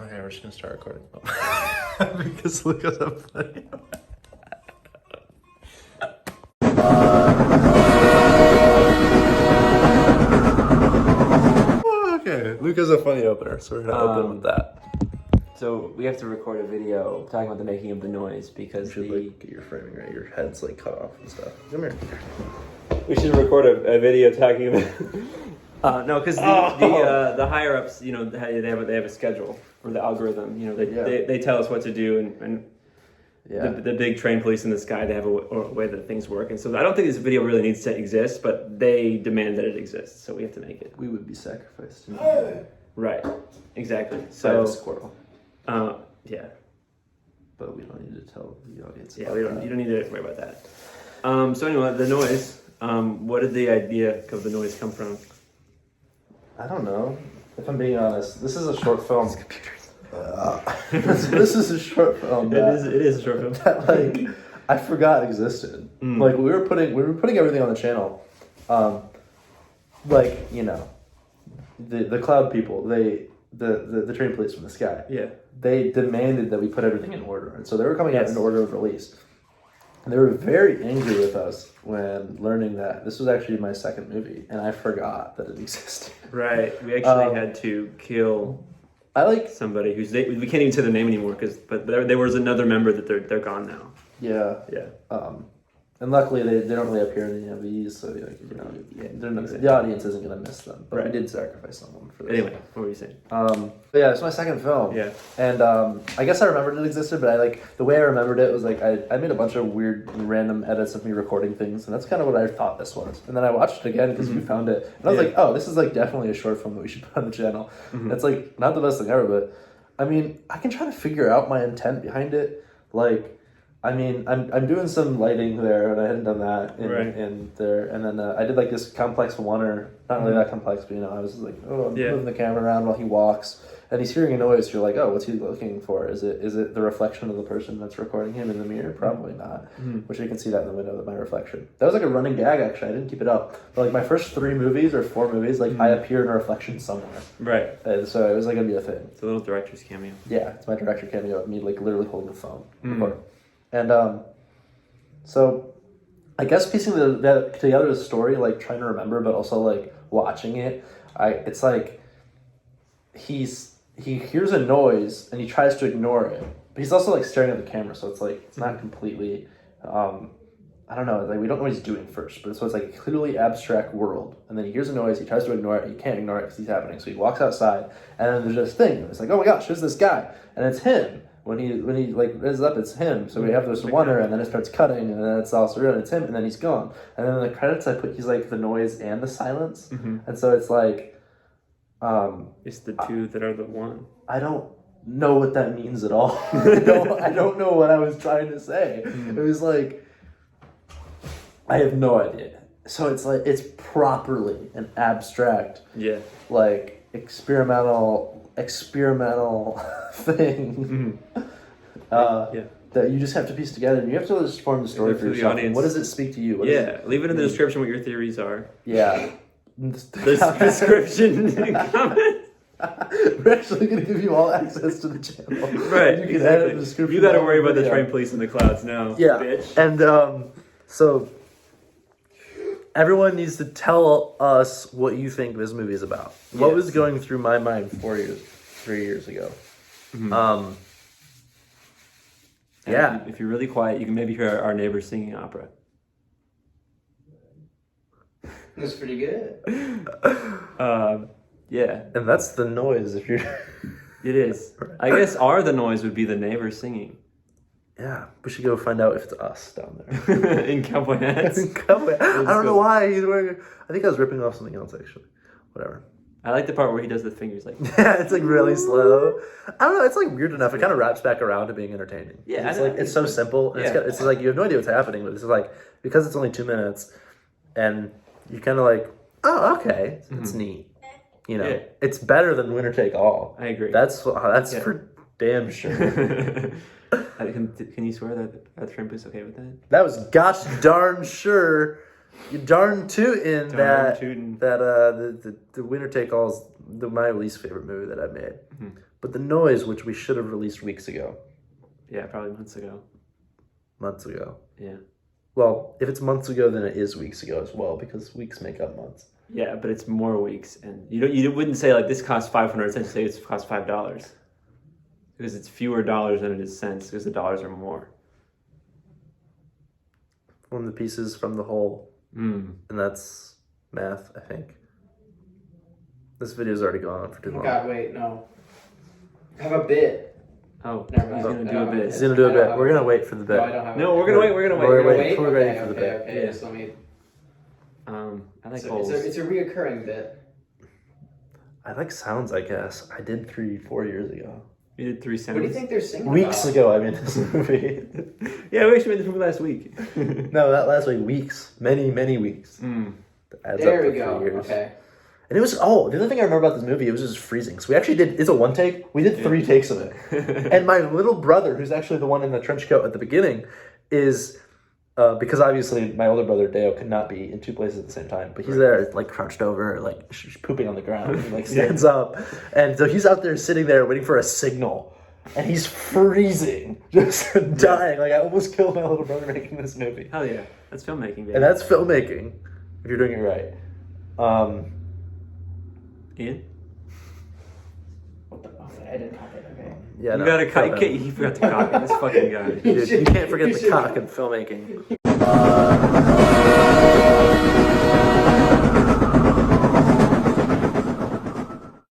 Okay, we're just gonna start recording. Because look at the funny. Okay, Luca's a funny opener, so we're gonna open with that. So we have to record a video talking about the making of the noise because You should like get your framing right. Your head's like cut off and stuff. Come here. we should record a video talking about. No, because the higher ups, you know, they have a schedule or the algorithm. You know, they tell us what to do, and the big trained police in the sky, they have a way that things work. And so I don't think this video really needs to exist, but they demand that it exists, so we have to make it. We would be sacrificed. Right. Exactly. So squirrel. Yeah. But we don't need to tell the audience. Yeah, you don't need to worry about that. So anyway, the noise. What did the idea of the noise come from? I don't know. If I'm being honest, this is a short film. It's computers. This is a short film. It is a short film that like I forgot existed. Like we were putting everything on the channel. Like, you know, the cloud people, the train police from the sky. Yeah. They demanded that we put everything in order, and so they were coming out in order of release. And they were very angry with us when learning that this was actually my second movie, and I forgot that it existed. Right. We actually had to kill somebody who's we can't even say their name anymore but there was another member that they're gone now. Yeah. Yeah. And luckily they don't really appear in any of these, so you know, the audience isn't gonna miss them. But we did sacrifice someone for this. Anyway, what were you saying? But yeah, it's my second film. Yeah. And I guess I remembered it existed, but the way I remembered it was like I made a bunch of weird random edits of me recording things, and that's kind of what I thought this was. And then I watched it again because we found it, and I was like, oh, this is like definitely a short film that we should put on the channel. It's like not the best thing ever, but I mean, I can try to figure out my intent behind it. Like, I mean, I'm doing some lighting there, and I hadn't done that in there. And then I did like this complex one-er, not really that complex, but you know, I was like, I'm moving the camera around while he walks, and he's hearing a noise. You're like, oh, what's he looking for? Is it the reflection of the person that's recording him in the mirror? Probably not. Which you can see that in the window of my reflection. That was like a running gag, actually. I didn't keep it up, but like my first 3 movies or 4 movies, like I appear in a reflection somewhere. Right. And so it was like gonna be a thing. It's a little director's cameo. Yeah, it's my director cameo of me like literally holding the phone. And so I guess piecing that together the story, like trying to remember, but also like watching it, it's like he hears a noise and he tries to ignore it, but he's also like staring at the camera, so it's like it's not completely I don't know, like we don't know what he's doing first, but so it's like a clearly abstract world, and then he hears a noise, he tries to ignore it, he can't ignore it because he's happening, so he walks outside, and then there's this thing, and it's like, oh my gosh, who's this guy? And it's him. When he like raises up, it's him. So we have this wonder, and then it starts cutting, and then it's also real, and it's him, and then he's gone. And then in the credits, he's like the noise and the silence, and so it's like, it's the two that are the one. I don't know what that means at all. I don't know what I was trying to say. It was like, I have no idea. So it's like it's properly an abstract, like experimental thing that you just have to piece together, and you have to just form the story for yourself. The audience. What does it speak to you? Leave it in the description what your theories are. Yeah. The description and comment. We're actually going to give you all access to the channel. Right, you can edit the description. You got to worry about the train police in the clouds now, bitch. And so everyone needs to tell us what you think this movie is about. What was going through my mind 3 years ago? If you're really quiet, you can maybe hear our neighbors singing opera. That's pretty good. And that's the noise. If you're, it is. I guess the noise would be the neighbors singing. Yeah, we should go find out if it's us down there. In cowboy hats. I don't know why he's wearing. I think I was ripping off something else actually. Whatever. I like the part where he does the fingers like. Yeah, it's like really slow. I don't know. It's like weird enough. It kind of wraps back around to being entertaining. Yeah, it's like it's so simple. And it's like you have no idea what's happening, but this is like because it's only 2 minutes, and you're kind of like, oh, okay, it's neat. You know, it's better than Winner Take All. I agree. That's for damn sure. Can you swear that the shrimp is okay with that? That was gosh darn sure. You darn tootin' that the Winner Take All is my least favorite movie that I've made. But the noise, which we should have released weeks ago. Yeah, probably months ago. Months ago. Yeah. Well, if it's months ago, then it is weeks ago as well, because weeks make up months. Yeah, but it's more weeks, and you wouldn't say like this costs $500 cents. Say it costs $5 because it's fewer dollars than it is cents because the dollars are more. From the pieces from the whole, and that's math, I think. This video's already gone on for too long. God, wait, no. I have a bit. Oh, Never mind. he's gonna do a bit. He's gonna do a bit. We're gonna wait for the bit. No, I don't have No, a we're bit. gonna wait. We're gonna wait. We're We're waiting gonna for wait? the bit. Okay, Yeah. so let me... I like It's holes. a reoccurring bit. I like sounds, I guess. I did 3-4 years ago. We did 3 sounds. What do you think they're singing Weeks about? ago, I made this movie. Yeah, we actually made this movie last week. No, not last week. Weeks. Many weeks. That adds There up we to go. 3 years. Okay. And it was, the other thing I remember about this movie, it was just freezing. So we actually did, it's a one take. We did 3 takes of it. And my little brother, who's actually the one in the trench coat at the beginning, is, because obviously my older brother, Deo, could not be in 2 places at the same time. But he's there, like, crouched over, like, pooping on the ground. He, like, stands up. And so he's out there sitting there waiting for a signal. And he's freezing, just dying. Like, I almost killed my little brother making this movie. Hell yeah, that's filmmaking, baby. And that's filmmaking, if you're doing it right. Ian? What the... Oh, I didn't have it. Okay. Yeah, You gotta cock. He forgot to cock it. This fucking guy. Dude, you can't forget the cock in filmmaking.